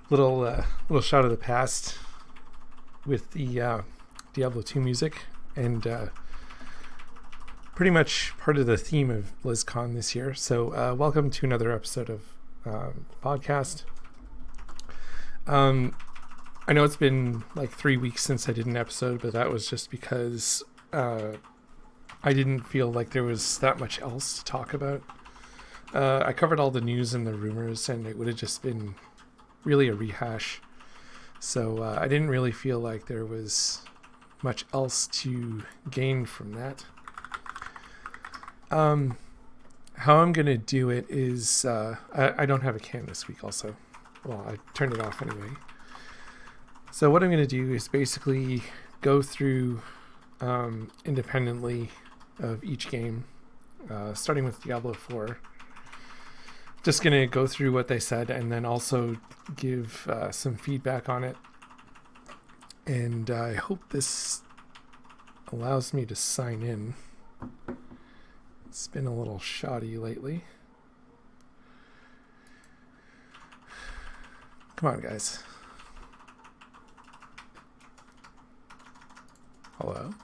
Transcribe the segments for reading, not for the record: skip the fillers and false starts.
Little shot of the past with the Diablo 2 music, and pretty much part of the theme of BlizzCon this year. So welcome to another episode of podcast. I know it's been like 3 weeks since I did an episode, but that was just because I didn't feel like there was that much else to talk about. I covered all the news and the rumors, and it would have just been really a rehash. So I didn't really feel like there was much else to gain from that. How I'm going to do it is, I don't have a cam this week also. Well, I turned it off anyway. So what I'm going to do is basically go through independently of each game, starting with Diablo 4. Just going to go through what they said and then also give some feedback on it. And I hope this allows me to sign in. It's been a little shoddy lately. Come on, guys. Hello?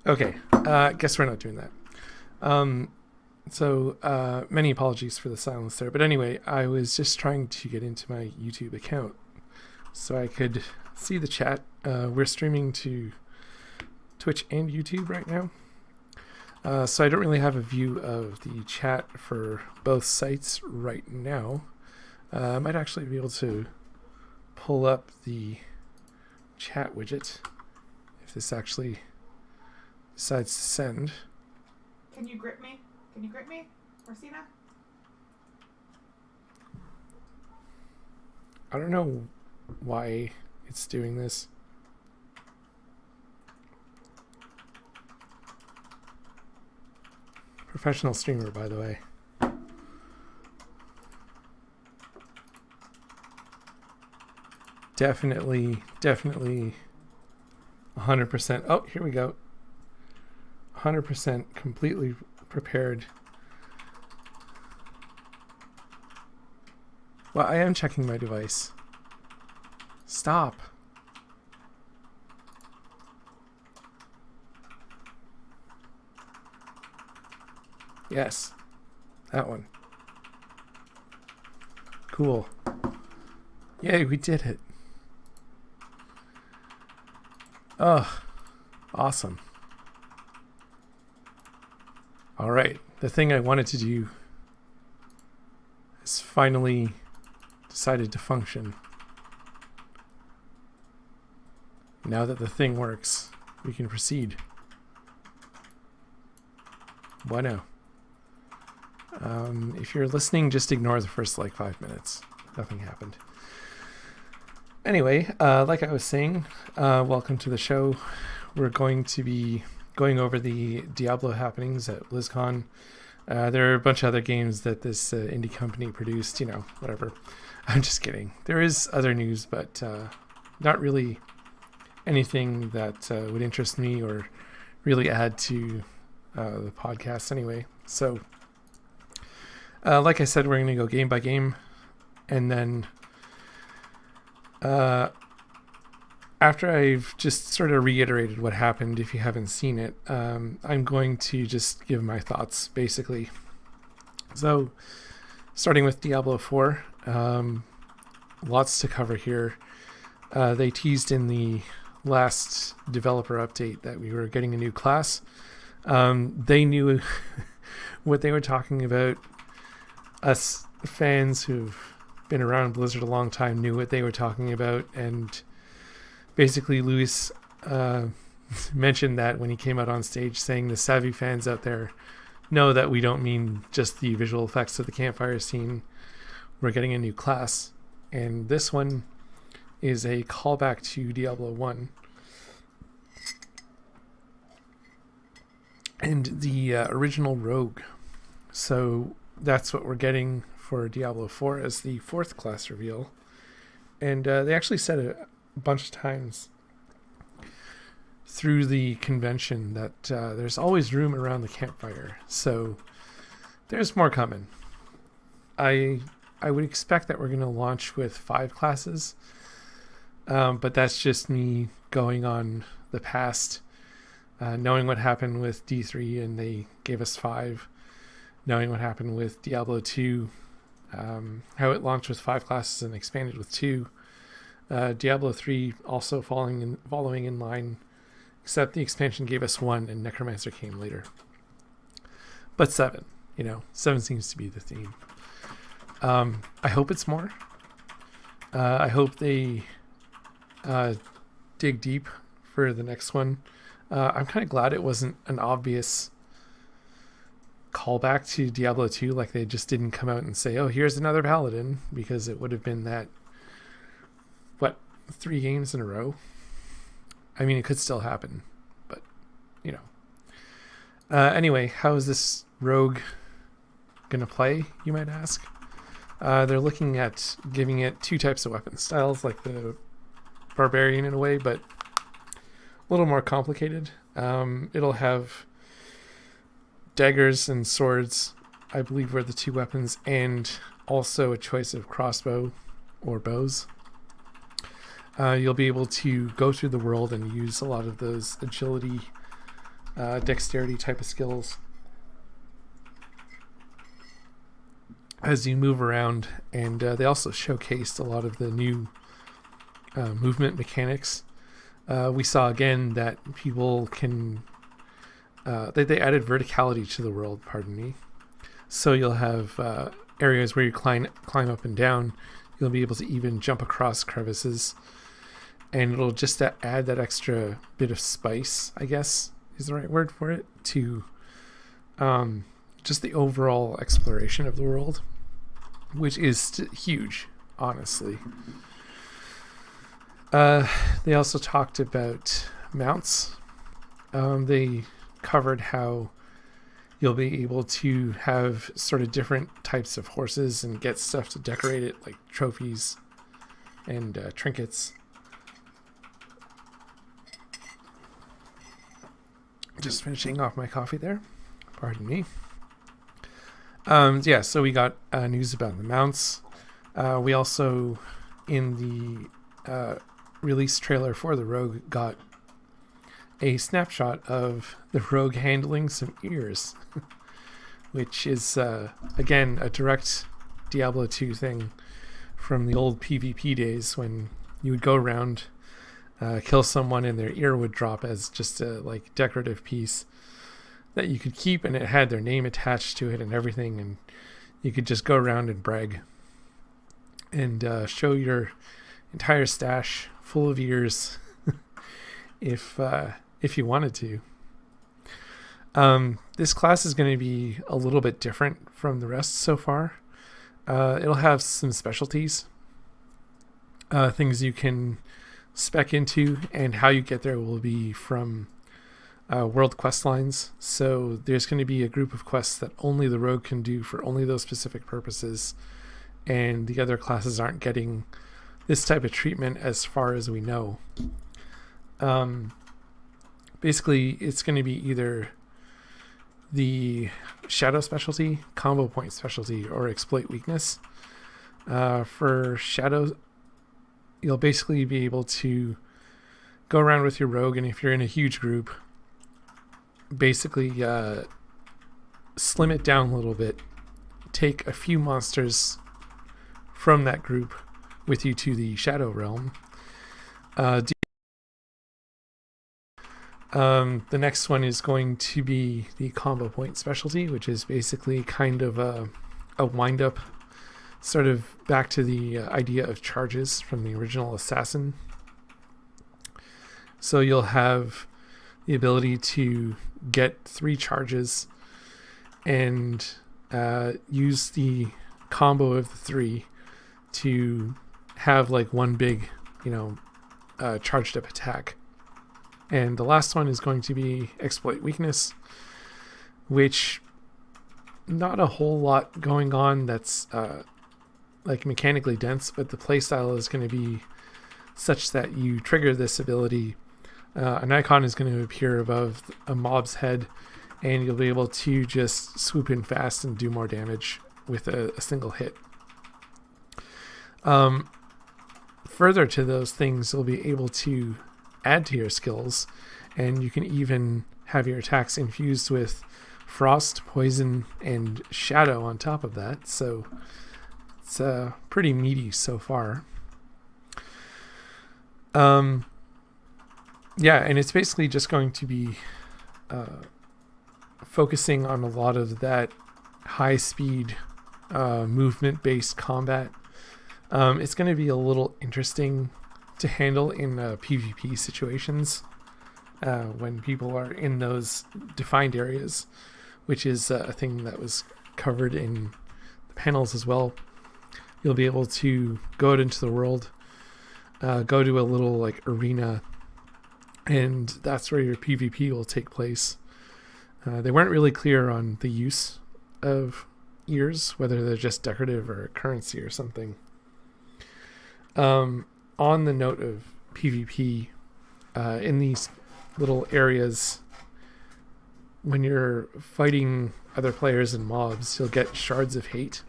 Okay, guess we're not doing that. So many apologies for the silence there. But anyway, I was just trying to get into my YouTube account so I could see the chat. We're streaming to Twitch and YouTube right now. So I don't really have a view of the chat for both sites right now. I might actually be able to pull up the chat widget if this actually decides to send. Can you grip me? Can you grip me, Orsina? I don't know why it's doing this. Professional streamer, by the way. Definitely 100%. Oh, here we go. 100% completely prepared. Well, I am checking my device. Stop. Yes. That one. Cool. Yay, we did it. Oh, awesome. All right, the thing I wanted to do has finally decided to function. Now that the thing works, we can proceed. Bueno. If you're listening, just ignore the first 5 minutes. Nothing happened. Anyway, like I was saying, welcome to the show. We're going to be going over the Diablo happenings at BlizzCon. There are a bunch of other games that this indie company produced, whatever. I'm just kidding. There is other news, but not really anything that would interest me or really add to the podcast anyway. So, like I said, we're going to go game by game. And then after I've just sort of reiterated what happened, if you haven't seen it, I'm going to just give my thoughts, basically. So, starting with Diablo 4, lots to cover here. They teased in the last developer update that we were getting a new class. They knew what they were talking about. Us fans who've been around Blizzard a long time knew what they were talking about, and basically Lewis mentioned that when he came out on stage, saying the savvy fans out there know that we don't mean just the visual effects of the campfire scene. We're getting a new class, and this one is a callback to Diablo 1. And the original rogue. So that's what we're getting for Diablo 4 as the fourth class reveal. And they actually said it a bunch of times through the convention that there's always room around the campfire. So there's more coming. I would expect that we're going to launch with 5 classes, but that's just me going on the past, knowing what happened with D3 and they gave us 5, knowing what happened with Diablo 2, how it launched with 5 classes and expanded with 2. Diablo 3 also following in line, except the expansion gave us 1 and Necromancer came later. But 7, 7 seems to be the theme. I hope it's more. I hope they dig deep for the next one. I'm kind of glad it wasn't an obvious callback to Diablo 2, like they just didn't come out and say, oh, here's another paladin, because it would have been that, 3 games in a row? I mean, it could still happen, but, Anyway, how is this rogue going to play, you might ask? They're looking at giving it 2 types of weapon styles, like the barbarian in a way, but a little more complicated. It'll have daggers and swords, I believe, were the 2 weapons, and also a choice of crossbow or bows. You'll be able to go through the world and use a lot of those agility, dexterity type of skills as you move around, and they also showcased a lot of the new movement mechanics. We saw again that people can they added verticality to the world, pardon me. So you'll have areas where you climb up and down. You'll be able to even jump across crevices, and it'll just add that extra bit of spice, I guess is the right word for it, to just the overall exploration of the world, which is huge, honestly. They also talked about mounts. They covered how you'll be able to have sort of different types of horses and get stuff to decorate it, like trophies and trinkets. Just finishing off my coffee there. Pardon me. So we got news about the mounts. We also, in the release trailer for the Rogue, got a snapshot of the Rogue handling some ears, which is, again, a direct Diablo 2 thing from the old PvP days when you would go around, kill someone and their ear would drop as just a decorative piece that you could keep, and it had their name attached to it and everything, and you could just go around and brag and show your entire stash full of ears if you wanted to. This class is going to be a little bit different from the rest so far. It'll have some specialties, things you can spec into, and how you get there will be from world quest lines. So there's going to be a group of quests that only the Rogue can do for only those specific purposes, and the other classes aren't getting this type of treatment as far as we know. Basically, it's going to be either the shadow specialty, combo point specialty, or exploit weakness. For shadow, you'll basically be able to go around with your Rogue, and if you're in a huge group, basically slim it down a little bit, take a few monsters from that group with you to the Shadow Realm. The next one is going to be the combo point specialty, which is basically kind of a wind-up, sort of back to the idea of charges from the original Assassin. So you'll have the ability to get 3 charges and use the combo of the 3 to have one big, charged up attack. And the last one is going to be exploit weakness, which not a whole lot going on that's mechanically dense, but the playstyle is going to be such that you trigger this ability An icon is going to appear above a mob's head, and you'll be able to just swoop in fast and do more damage with a single hit. Further to those things, you'll be able to add to your skills, and you can even have your attacks infused with frost, poison, and shadow on top of that. So it's pretty meaty so far. Yeah, and it's basically just going to be focusing on a lot of that high-speed movement-based combat. It's going to be a little interesting to handle in PvP situations when people are in those defined areas, which is a thing that was covered in the panels as well. You'll be able to go out into the world, go to a little like arena, and that's where your PvP will take place. They weren't really clear on the use of ears, whether they're just decorative or currency or something. On the note of PvP, in these little areas, when you're fighting other players and mobs, you'll get shards of hate.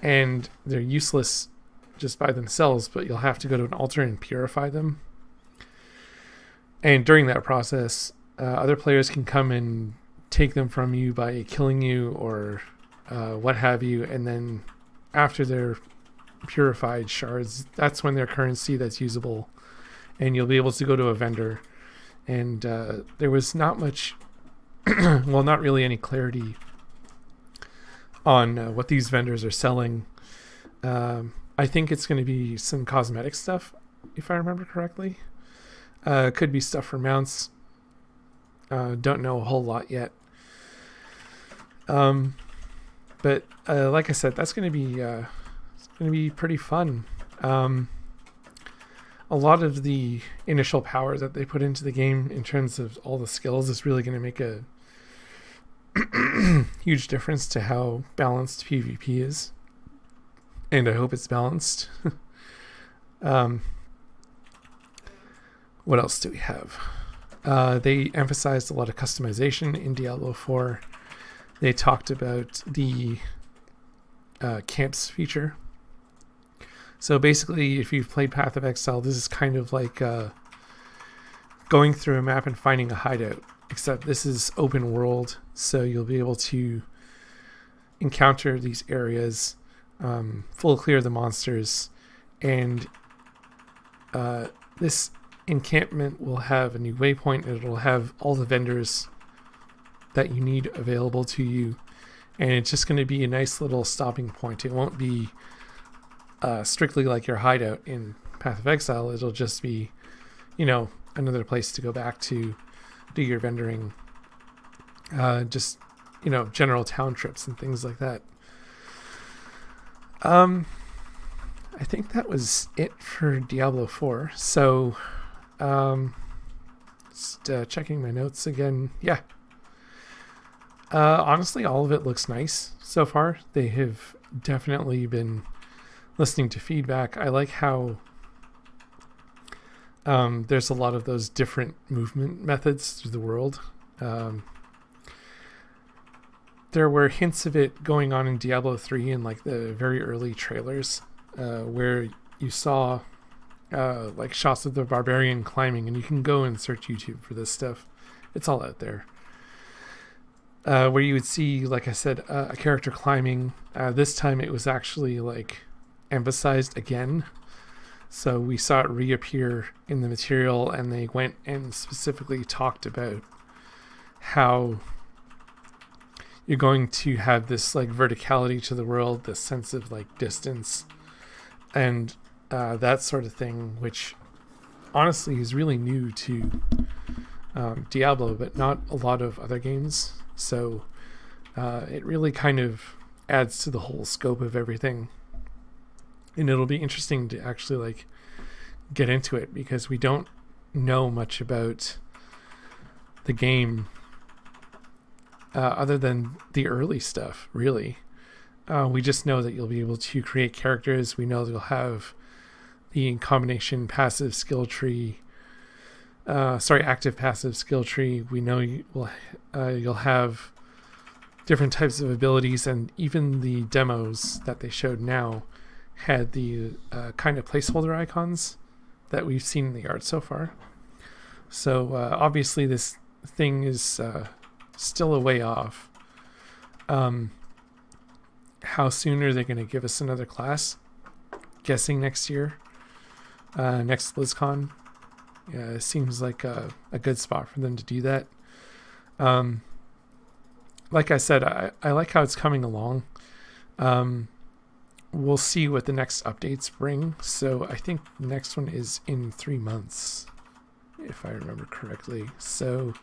And they're useless just by themselves, but you'll have to go to an altar and purify them. And during that process, other players can come and take them from you by killing you or what have you. And then after they're purified shards, that's when they're currency that's usable. And you'll be able to go to a vendor. And there was not much, well, not really any clarity on what these vendors are selling. I think it's going to be some cosmetic stuff, if I remember correctly. Could be stuff for mounts. Don't know a whole lot yet. But like I said, that's going to be pretty fun. A lot of the initial power that they put into the game in terms of all the skills is really going to make a huge difference to how balanced PvP is. And I hope it's balanced. What else do we have? They emphasized a lot of customization in Diablo 4. They talked about the camps feature. So basically, if you've played Path of Exile, this is kind of like going through a map and finding a hideout, except this is open world, so you'll be able to encounter these areas, full clear the monsters, and this encampment will have a new waypoint, and it'll have all the vendors that you need available to you, and it's just going to be a nice little stopping point. It won't be strictly like your hideout in Path of Exile. It'll just be, another place to go back to do your vendoring, just, general town trips and things like that. I think that was it for Diablo 4. So, just checking my notes again. Yeah. Honestly, all of it looks nice so far. They have definitely been listening to feedback. I like how there's a lot of those different movement methods through the world. There were hints of it going on in Diablo 3 in like the very early trailers, where you saw like shots of the barbarian climbing, and you can go and search YouTube for this stuff. It's all out there. Where you would see, like I said, a character climbing. This time it was actually like emphasized again. So we saw it reappear in the material, and they went and specifically talked about how you're going to have this like verticality to the world, this sense of like distance, and that sort of thing, which honestly is really new to Diablo, but not a lot of other games. So it really kind of adds to the whole scope of everything. And it'll be interesting to actually like get into it, because we don't know much about the game other than the early stuff, really. We just know that you'll be able to create characters. We know that you'll have the combination passive skill tree. active passive skill tree. We know you'll have different types of abilities, and even the demos that they showed now had the kind of placeholder icons that we've seen in the art so far. So obviously this thing is still a way off. How soon are they going to give us another class? Guessing next year, next BlizzCon. It seems like a good spot for them to do that. Like I said, I like how it's coming along. We'll see what the next updates bring. So I think the next one is in 3 months, if I remember correctly. So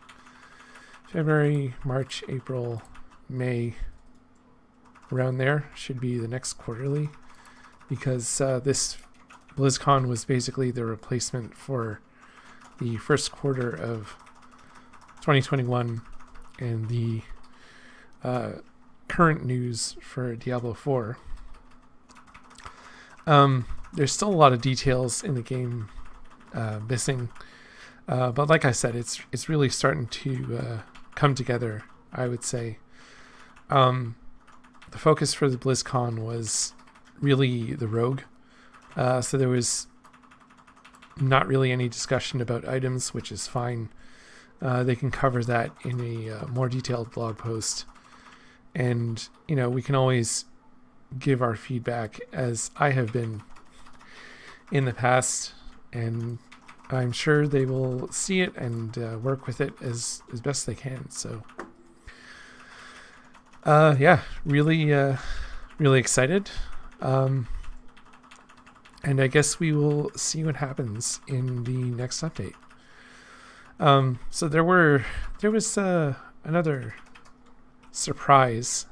February, March, April, May, around there should be the next quarterly, because this BlizzCon was basically the replacement for the first quarter of 2021 and the current news for Diablo 4. There's still a lot of details in the game missing, but like I said, it's really starting to come together, I would say. The focus for the BlizzCon was really the rogue, so there was not really any discussion about items, which is fine. They can cover that in a more detailed blog post, and we can always give our feedback, as I have been in the past, and I'm sure they will see it and work with it as best they can. So really excited, and I guess we will see what happens in the next update. So there was another surprise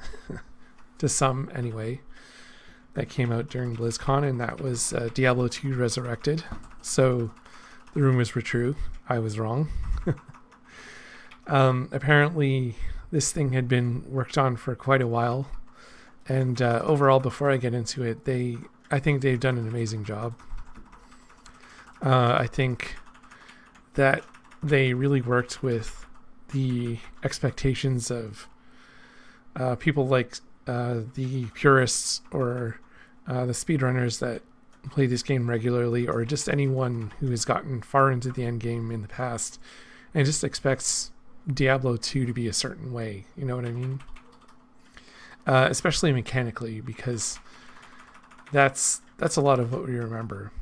to some anyway that came out during BlizzCon, and that was Diablo 2 Resurrected. So the rumors were true. I was wrong. Apparently this thing had been worked on for quite a while, and overall, before I get into it, I think they've done an amazing job. I think that they really worked with the expectations of people like the purists or the speedrunners that play this game regularly, or just anyone who has gotten far into the end game in the past and just expects Diablo 2 to be a certain way. You know what I mean? Especially mechanically, because that's a lot of what we remember.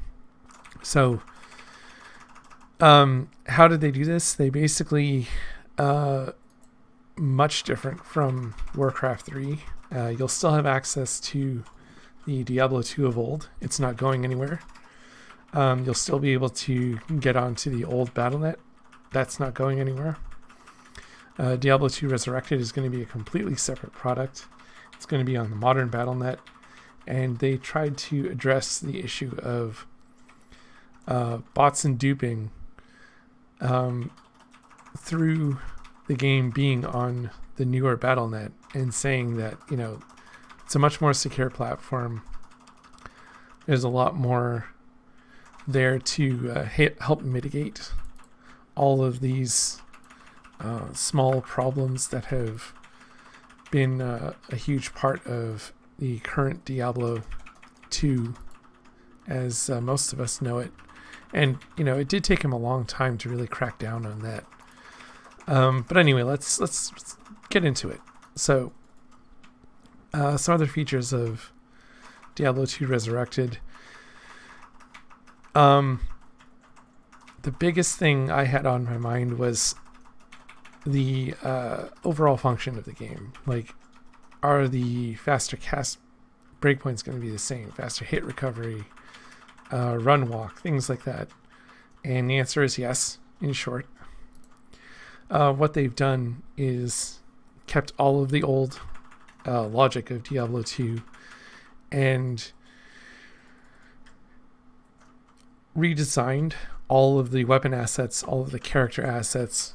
So how did they do this? They basically much different from Warcraft 3. You'll still have access to the Diablo 2 of old. It's not going anywhere. You'll still be able to get onto the old BattleNet. That's not going anywhere. Diablo 2 Resurrected is going to be a completely separate product. It's going to be on the modern BattleNet, and they tried to address the issue of bots and duping through the game being on the newer BattleNet, and saying that it's a much more secure platform. There's a lot more there to help mitigate all of these small problems that have been a huge part of the current Diablo 2, as most of us know it. And it did take him a long time to really crack down on that. But anyway, let's get into it. So some other features of Diablo 2 Resurrected. The biggest thing I had on my mind was the overall function of the game. Like, are the faster cast breakpoints going to be the same? Faster hit recovery, run walk, things like that. And the answer is yes, in short. What they've done is kept all of the old logic of Diablo 2 and redesigned all of the weapon assets, all of the character assets,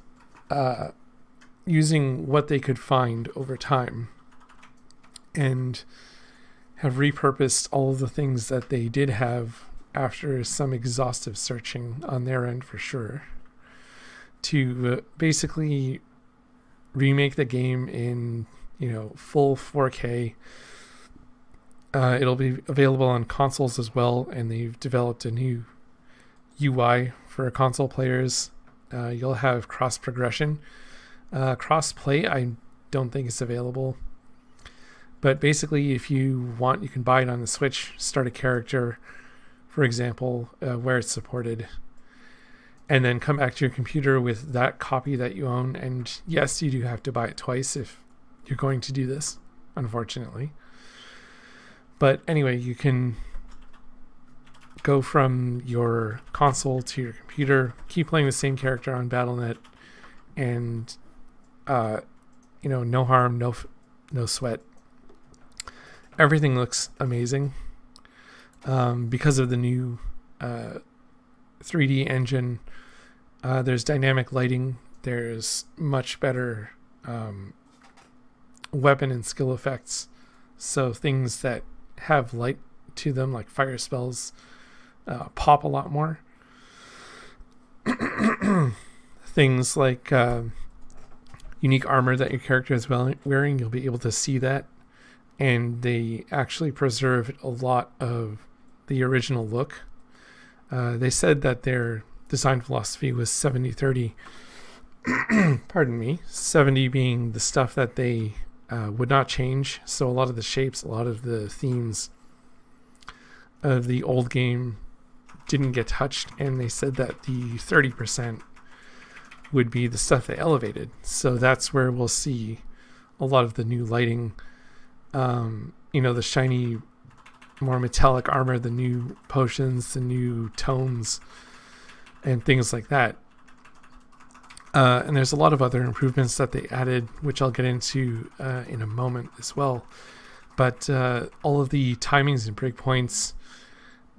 using what they could find over time, and have repurposed all of the things that they did have after some exhaustive searching on their end, for sure. to basically remake the game in full 4K. It'll be available on consoles as well, and they've developed a new UI for console players. You'll have cross progression. Cross play, I don't think it's available. But basically, if you want, you can buy it on the Switch, start a character, for example, where it's supported, and then come back to your computer with that copy that you own. And yes, you do have to buy it twice if you're going to do this, unfortunately. But anyway, you can go from your console to your computer, keep playing the same character on Battle.net, and no harm, no sweat. Everything looks amazing because of the new 3D engine. There's dynamic lighting. There's much better weapon and skill effects. So things that have light to them, like fire spells, pop a lot more. Things like unique armor that your character is wearing, you'll be able to see that. And they actually preserved a lot of the original look. They said that their design philosophy was 70-30. Pardon me. 70 being the stuff that they would not change. So a lot of the shapes, a lot of the themes of the old game didn't get touched. And they said that the 30% would be the stuff they elevated. So that's where we'll see a lot of the new lighting. The shiny, more metallic armor, the new potions, the new tones, and things like that. And there's a lot of other improvements that they added, which I'll get into in a moment as well. But all of the timings and breakpoints,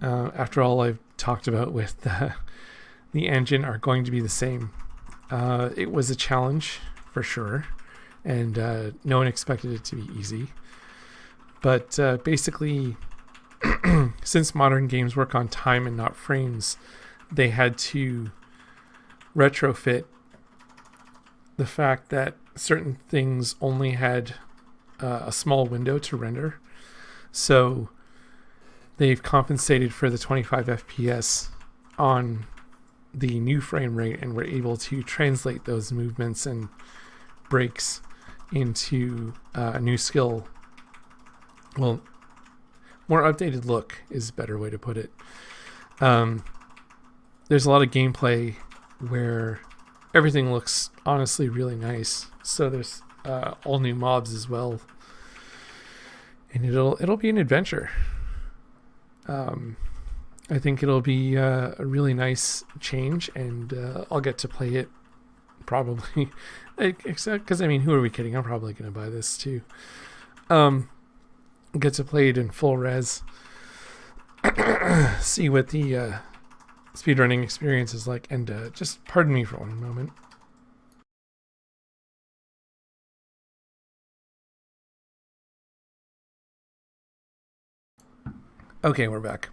after all I've talked about with the engine, are going to be the same. It was a challenge, for sure, and no one expected it to be easy. But basically, since modern games work on time and not frames, they had to retrofit the fact that certain things only had a small window to render. So they've compensated for the 25 FPS on the new frame rate, and were able to translate those movements and breaks into a new skill. Well, more updated look is a better way to put it. There's a lot of gameplay where everything looks honestly really nice. So there's all new mobs as well, and it'll be an adventure. I think it'll be a really nice change, and I'll get to play it probably. Except because who are we kidding? I'm probably going to buy this too. Get to play it in full res. See what the speedrunning experience is like, and just pardon me for one moment. Okay, we're back.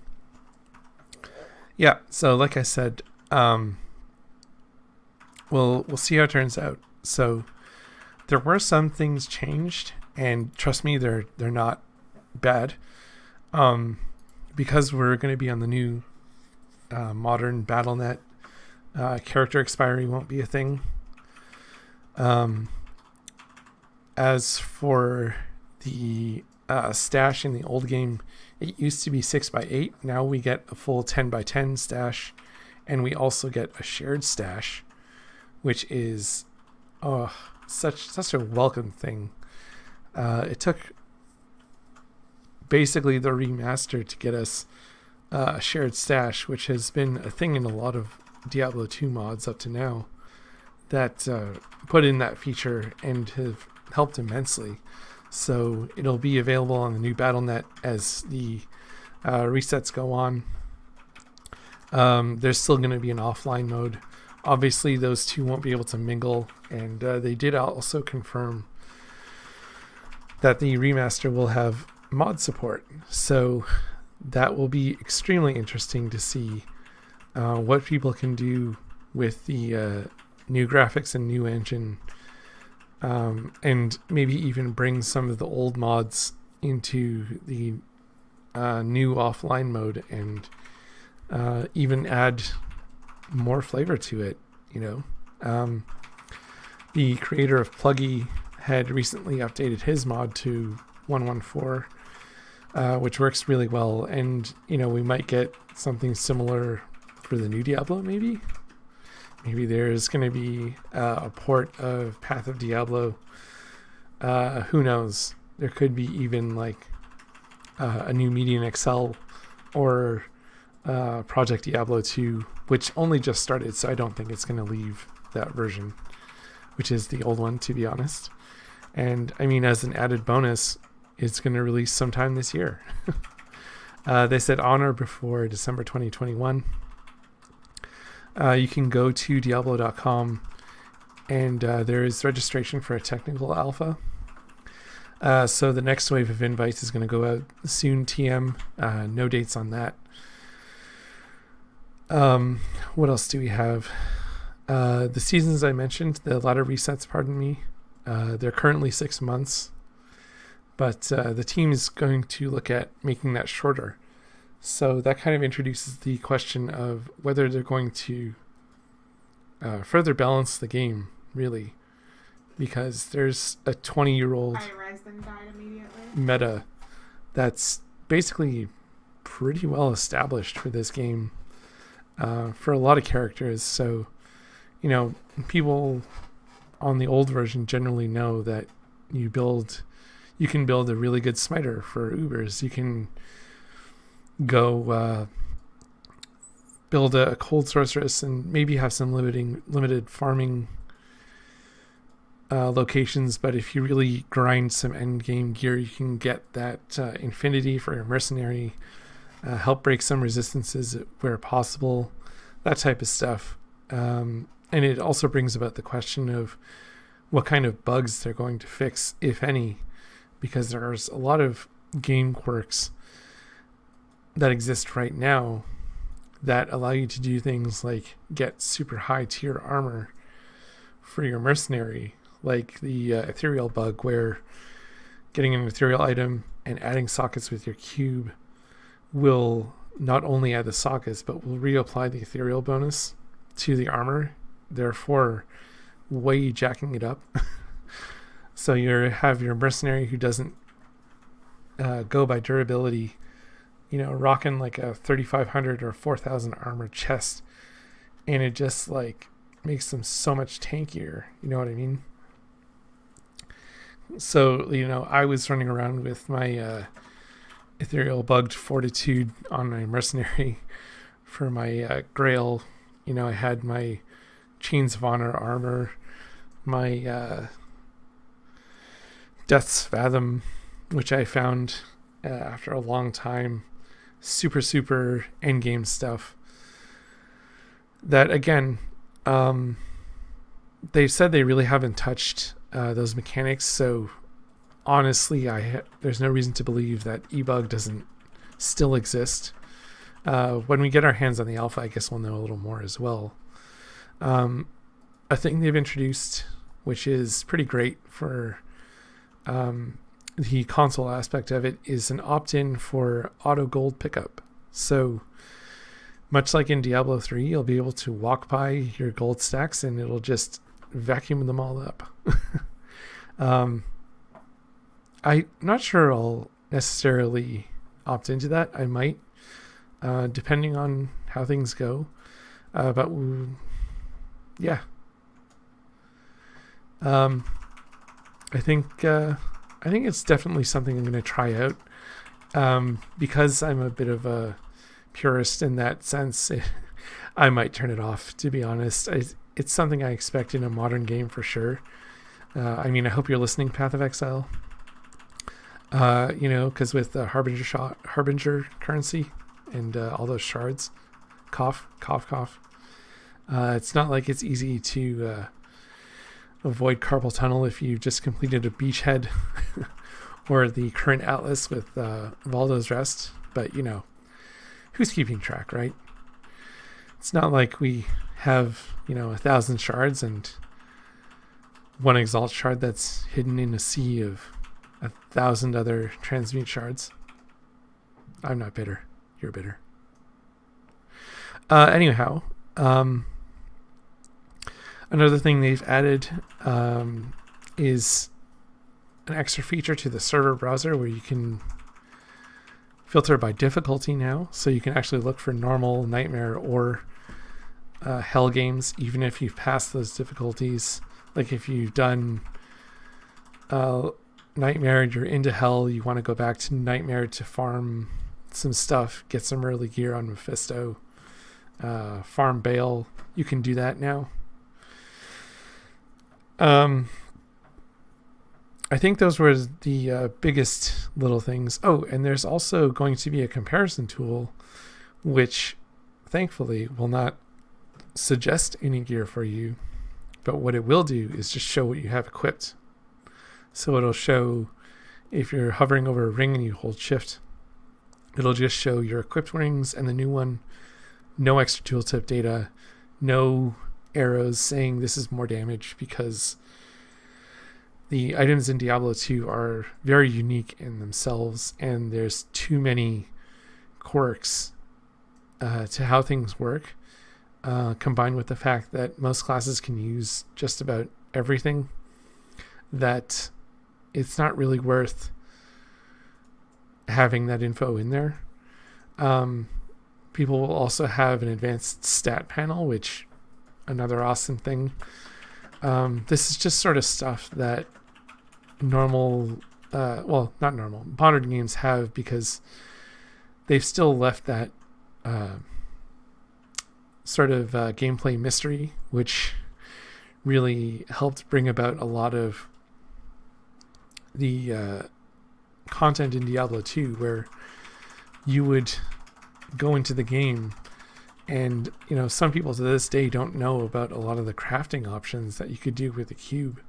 Yeah, so like I said, we'll see how it turns out. So there were some things changed, and trust me, they're not bad. Because we're going to be on the new modern Battle.net, character expiry won't be a thing. As for the stash in the old game, it used to be 6x8. Now we get a full 10x10 stash, and we also get a shared stash, which is such a welcome thing. It took basically the remaster to get us a shared stash, which has been a thing in a lot of Diablo 2 mods up to now, that put in that feature and have helped immensely. So it'll be available on the new Battle.net as the resets go on. There's still going to be an offline mode. Obviously, those two won't be able to mingle, and they did also confirm that the remaster will have mod support. So that will be extremely interesting to see what people can do with the new graphics and new engine, and maybe even bring some of the old mods into the new offline mode, and even add more flavor to it. The creator of Pluggy had recently updated his mod to 1.14, which works really well, and we might get something similar for the new Diablo. Maybe there's going to be a port of Path of Diablo. Who knows? There could be even like a new Median XL or Project Diablo 2, which only just started, so I don't think it's going to leave that version, which is the old one, to be honest. And I mean, as an added bonus, it's going to release sometime this year. They said on or before December 2021. You can go to Diablo.com, and there is registration for a technical alpha. So the next wave of invites is going to go out soon, TM. No dates on that. What else do we have? The seasons I mentioned, the ladder resets, pardon me, they're currently 6 months, but the team is going to look at making that shorter. So that kind of introduces the question of whether they're going to further balance the game, really, because there's a 20-year-old meta that's basically pretty well established for this game, for a lot of characters. So people on the old version generally know that you can build a really good smiter for Ubers. You can go build a cold sorceress and maybe have some limited farming locations, but if you really grind some end game gear, you can get that infinity for your mercenary, help break some resistances where possible, that type of stuff. And it also brings about the question of what kind of bugs they're going to fix, if any, because there's a lot of game quirks that exist right now that allow you to do things like get super high tier armor for your mercenary, like the ethereal bug, where getting an ethereal item and adding sockets with your cube will not only add the sockets, but will reapply the ethereal bonus to the armor, therefore way jacking it up. So you have your mercenary who doesn't go by durability, rocking like a 3,500 or 4,000 armor chest, and it just like makes them so much tankier. You know what I mean? So, I was running around with my ethereal bugged fortitude on my mercenary for my Grail. I had my Chains of Honor armor, my Death's Fathom, which I found after a long time, super endgame stuff. That again, they said they really haven't touched those mechanics, so honestly, there's no reason to believe that ebug doesn't still exist. When we get our hands on the alpha, I guess we'll know a little more as well. A thing they've introduced, which is pretty great for the console aspect of it, is an opt-in for auto gold pickup. So much like in Diablo 3, you'll be able to walk by your gold stacks and it'll just vacuum them all up. I'm not sure I'll necessarily opt into that. I might, depending on how things go. But yeah. I think it's definitely something I'm going to try out. Because I'm a bit of a purist in that sense, I might turn it off, to be honest. It's something I expect in a modern game for sure. I hope you're listening, Path of Exile. Because with the Harbinger currency and all those shards, cough. It's not like it's easy to avoid carpal tunnel if you just completed a beachhead or the current atlas with Valdo's Rest. But, who's keeping track, right? It's not like we have 1,000 shards and one exalt shard that's hidden in a sea of 1,000 other transmute shards. I'm not bitter. You're bitter. Anyhow, another thing they've added is an extra feature to the server browser where you can filter by difficulty now. So you can actually look for normal, nightmare, or hell games, even if you've passed those difficulties. Like if you've done nightmare and you're into hell, you want to go back to nightmare to farm some stuff, get some early gear on Mephisto, farm Bale. You can do that now. I think those were the biggest little things. Oh, and there's also going to be a comparison tool, which thankfully will not suggest any gear for you, but what it will do is just show what you have equipped. So it'll show, if you're hovering over a ring and you hold shift, it'll just show your equipped rings and the new one. No extra tooltip data, no arrows saying this is more damage, because the items in Diablo 2 are very unique in themselves, and there's too many quirks to how things work, combined with the fact that most classes can use just about everything, that it's not really worth having that info in there. People will also have an advanced stat panel, which another awesome thing. This is just sort of stuff that normal, not normal, modern games have, because they've still left that sort of gameplay mystery, which really helped bring about a lot of the content in Diablo 2, where you would go into the game and, some people to this day don't know about a lot of the crafting options that you could do with the cube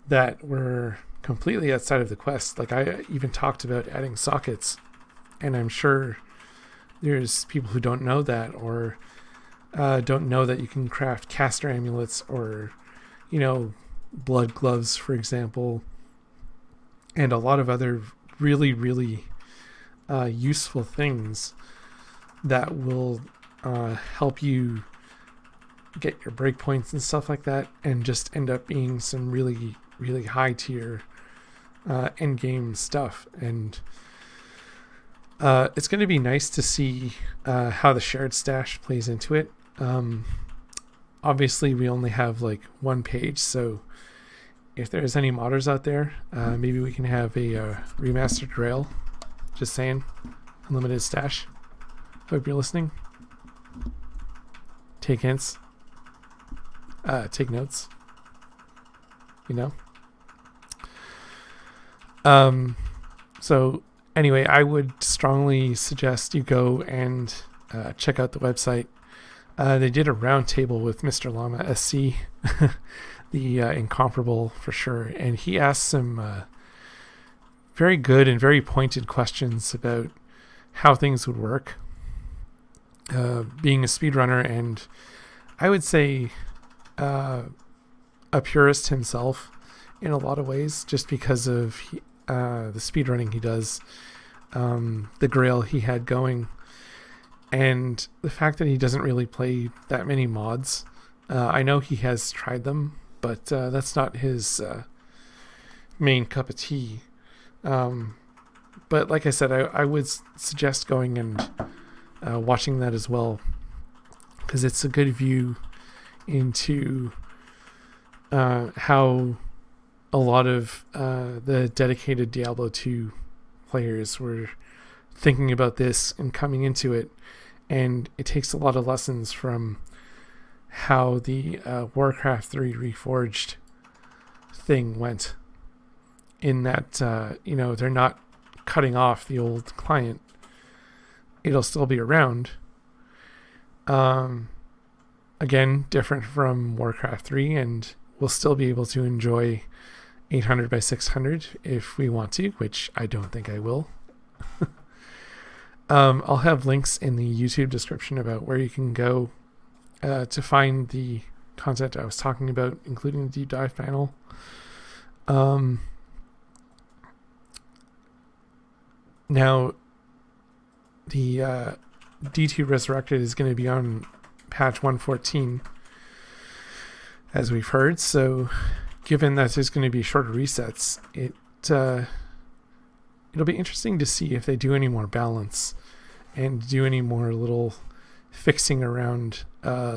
that were completely outside of the quest. Like, I even talked about adding sockets, and I'm sure there's people who don't know that, or don't know that you can craft caster amulets, or, blood gloves, for example, and a lot of other really, really useful things that will help you get your breakpoints and stuff like that, and just end up being some really, really high tier end game stuff. And it's going to be nice to see how the shared stash plays into it. Obviously, we only have like one page, so if there's any modders out there, maybe we can have a remastered Grail. Just saying. Unlimited stash. Hope you're listening. Take hints. Take notes. So anyway, I would strongly suggest you go and check out the website. They did a roundtable with Mr. Llama SC, the incomparable for sure, and he asked some very good and very pointed questions about how things would work. Being a speedrunner, and I would say a purist himself in a lot of ways, just because of the speedrunning he does, the Grail he had going, and the fact that he doesn't really play that many mods. I know he has tried them, but that's not his main cup of tea. But like I said, I would suggest going and watching that as well, because it's a good view into how a lot of the dedicated Diablo 2 players were thinking about this and coming into it, and it takes a lot of lessons from how the Warcraft 3 Reforged thing went, in that they're not cutting off the old client. It'll still be around. Again, different from Warcraft 3, and we'll still be able to enjoy 800 by 600 if we want to, which I don't think I will. I'll have links in the YouTube description about where you can go to find the content I was talking about, including the deep dive panel. Now, the D2 Resurrected is going to be on patch 114, as we've heard. So, given that there's going to be shorter resets, it'll be interesting to see if they do any more balance and do any more little fixing around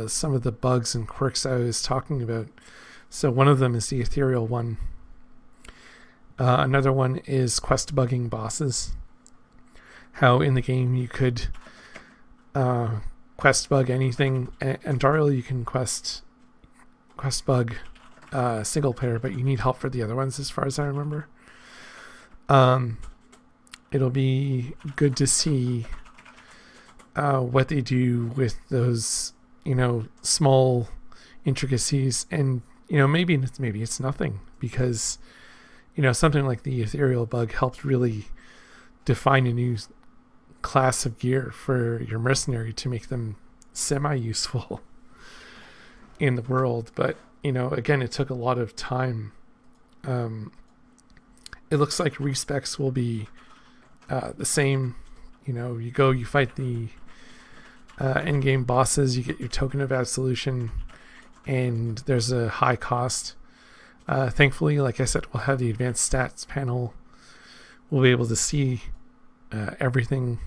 some of the bugs and quirks I was talking about. So one of them is the ethereal one. Another one is quest bugging bosses. How in the game you could quest bug anything. And Daryl, you can quest bug single player, but you need help for the other ones as far as I remember. It'll be good to see what they do with those, small intricacies. And, maybe it's nothing, because, something like the ethereal bug helped really define a new class of gear for your mercenary to make them semi-useful in the world. But, again, it took a lot of time. It looks like respecs will be the same. You fight the endgame bosses, you get your token of absolution, and there's a high cost. Thankfully, like I said, we'll have the advanced stats panel. We'll be able to see everything.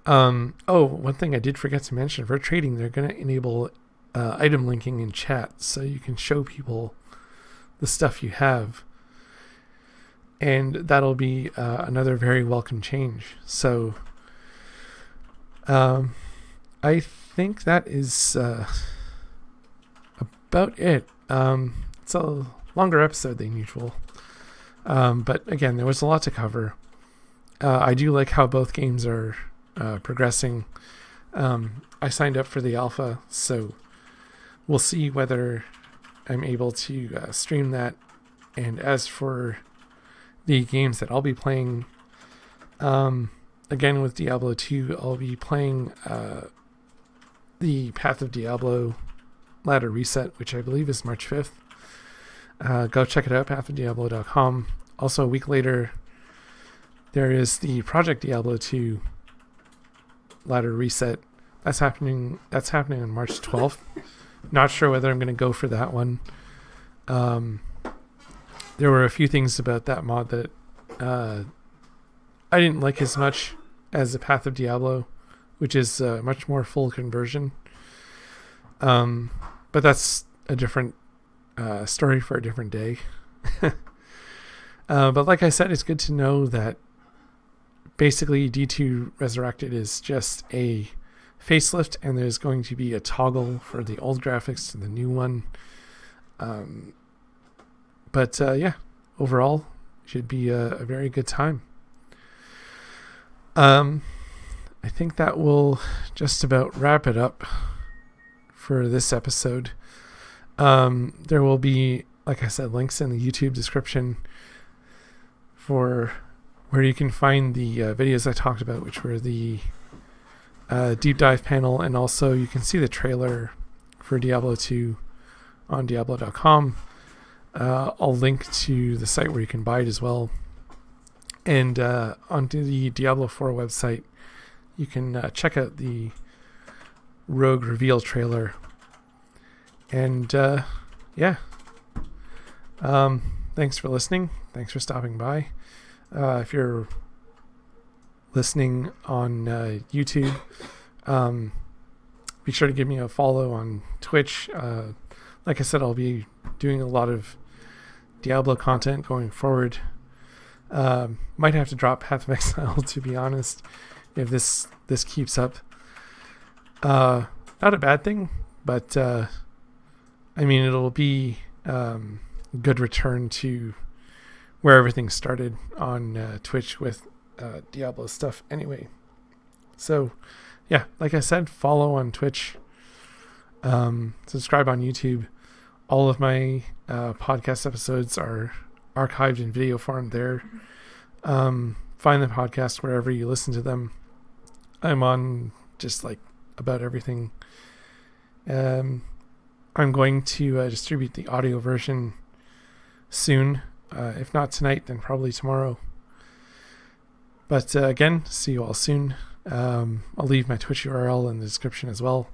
One thing I did forget to mention, for trading, they're going to enable item linking in chat, so you can show people the stuff you have. And that'll be another very welcome change. So I think that is about it. It's a longer episode than usual. But again, there was a lot to cover. I do like how both games are progressing. I signed up for the alpha, so we'll see whether I'm able to stream that. And as for the games that I'll be playing, again with Diablo 2, I'll be playing the Path of Diablo ladder reset, which I believe is March 5th. Go check it out, pathofdiablo.com. Also, a week later, there is the Project Diablo 2 ladder reset. That's happening on March 12th. Not sure whether I'm going to go for that one. There were a few things about that mod that I didn't like as much as the Path of Diablo, which is much more full conversion. But that's a different story for a different day. But like I said, it's good to know that basically D2 Resurrected is just a facelift, and there's going to be a toggle for the old graphics to the new one. But overall, should be a very good time. I think that will just about wrap it up for this episode. There will be, like I said, links in the YouTube description for where you can find the videos I talked about, which were the deep dive panel, and also you can see the trailer for Diablo 2 on Diablo.com. I'll link to the site where you can buy it as well. And onto the Diablo 4 website, you can check out the Rogue Reveal trailer. And thanks for listening. Thanks for stopping by. If you're listening on YouTube, be sure to give me a follow on Twitch. Like I said, I'll be doing a lot of Diablo content going forward. Might have to drop Path of Exile, to be honest, if this keeps up. Not a bad thing, but it'll be good return to where everything started on Twitch with Diablo stuff anyway. So yeah, like I said, follow on Twitch, subscribe on YouTube. All of my podcast episodes are archived in video form there. Find the podcast wherever you listen to them. I'm on just like about everything. I'm going to distribute the audio version soon. If not tonight, then probably tomorrow. But again, see you all soon. I'll leave my Twitch URL in the description as well.